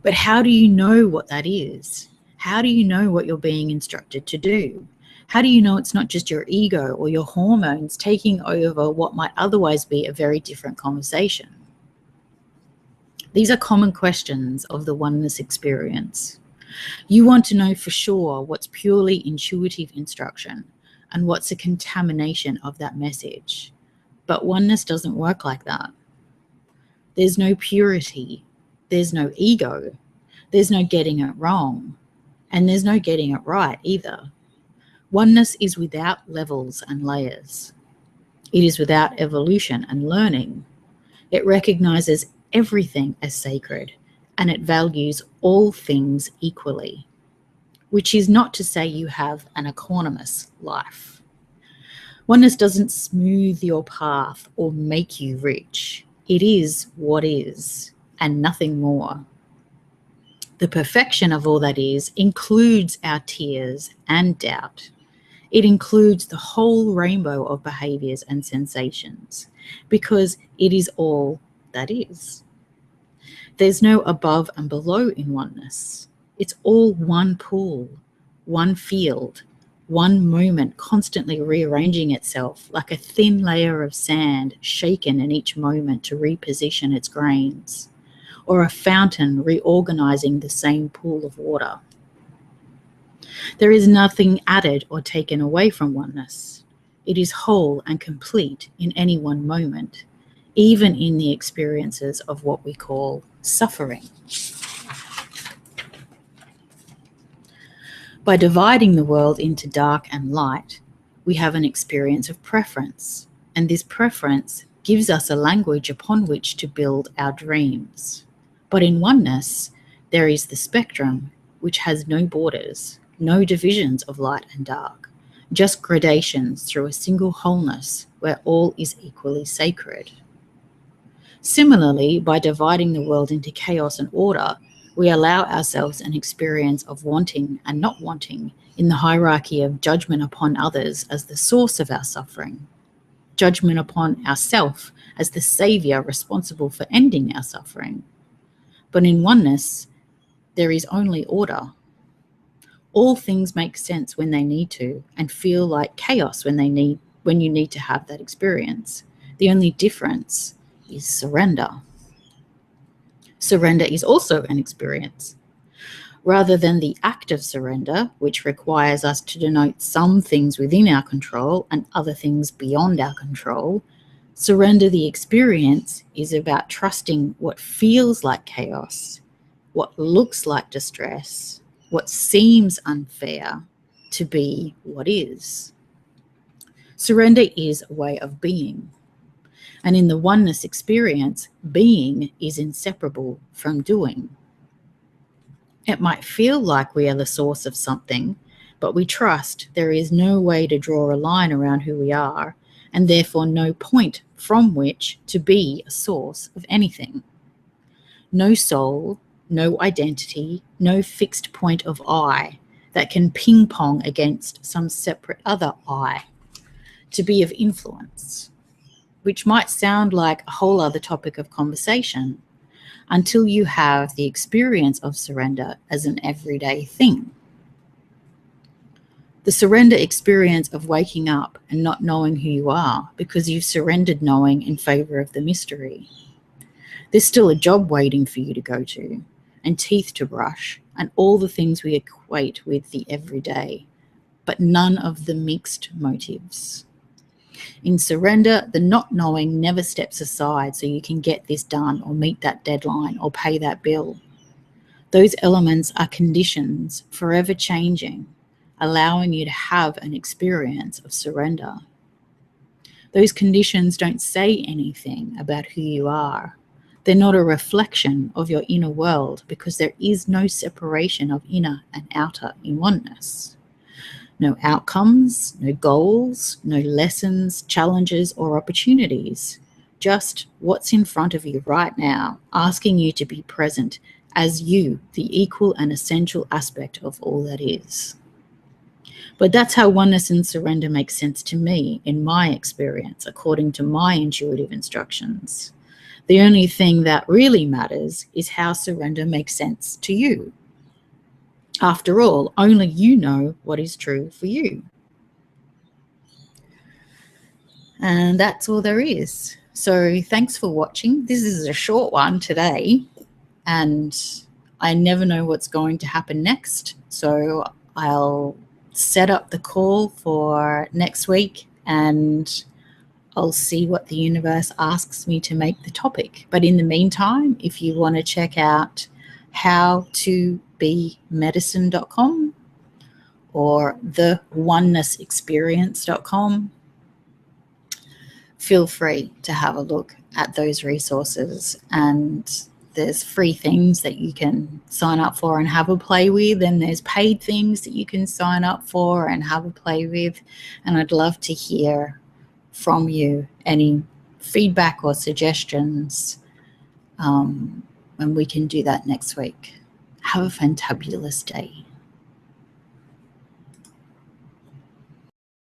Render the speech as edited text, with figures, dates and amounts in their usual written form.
But how do you know what that is? How do you know what you're being instructed to do? How do you know it's not just your ego or your hormones taking over what might otherwise be a very different conversation? These are common questions of the oneness experience. You want to know for sure what's purely intuitive instruction and what's a contamination of that message. But oneness doesn't work like that. There's no purity. There's no ego. There's no getting it wrong. And there's no getting it right either. Oneness is without levels and layers. It is without evolution and learning. It recognizes everything as sacred, and it values all things equally, which is not to say you have an equanimous life. Oneness doesn't smooth your path or make you rich. It is what is, and nothing more. The perfection of all that is includes our tears and doubt. It includes the whole rainbow of behaviors and sensations, because it is all that is. There's no above and below in oneness. It's all one pool, one field, one moment constantly rearranging itself like a thin layer of sand shaken in each moment to reposition its grains, or a fountain reorganizing the same pool of water. There is nothing added or taken away from oneness. It is whole and complete in any one moment, even in the experiences of what we call suffering. By dividing the world into dark and light, we have an experience of preference, and this preference gives us a language upon which to build our dreams. But in oneness, there is the spectrum, which has no borders, no divisions of light and dark, just gradations through a single wholeness where all is equally sacred. Similarly, by dividing the world into chaos and order, we allow ourselves an experience of wanting and not wanting in the hierarchy of judgment upon others as the source of our suffering, judgment upon ourself as the savior responsible for ending our suffering. But in oneness, there is only order. All things make sense when they need to and feel like chaos when you need to have that experience. The only difference is surrender. Surrender is also an experience. Rather than the act of surrender, which requires us to denote some things within our control and other things beyond our control, surrender the experience is about trusting what feels like chaos, what looks like distress, what seems unfair to be what is. Surrender is a way of being. And in the oneness experience, being is inseparable from doing. It might feel like we are the source of something, but we trust there is no way to draw a line around who we are, and therefore no point from which to be a source of anything. No soul, no identity, no fixed point of I that can ping-pong against some separate other I to be of influence, which might sound like a whole other topic of conversation until you have the experience of surrender as an everyday thing. The surrender experience of waking up and not knowing who you are because you've surrendered knowing in favor of the mystery. There's still a job waiting for you to go to, and teeth to brush, and all the things we equate with the everyday, but none of the mixed motives. In surrender, the not knowing never steps aside so you can get this done or meet that deadline or pay that bill. Those elements are conditions, forever changing, allowing you to have an experience of surrender. Those conditions don't say anything about who you are. They're not a reflection of your inner world because there is no separation of inner and outer in oneness. No outcomes, no goals, no lessons, challenges, or opportunities. Just what's in front of you right now, asking you to be present as you, the equal and essential aspect of all that is. But that's how oneness and surrender makes sense to me in my experience, according to my intuitive instructions. The only thing that really matters is how surrender makes sense to you. After all, only you know what is true for you. And that's all there is. So thanks for watching. This is a short one today, and I never know what's going to happen next. So I'll set up the call for next week, and I'll see what the universe asks me to make the topic. But in the meantime, if you want to check out howtobemedicine.com or theonenessexperience.com, feel free to have a look at those resources. And there's free things that you can sign up for and have a play with, and there's paid things that you can sign up for and have a play with. And I'd love to hear from you any feedback or suggestions, and we can do that next week. Have a fantabulous day.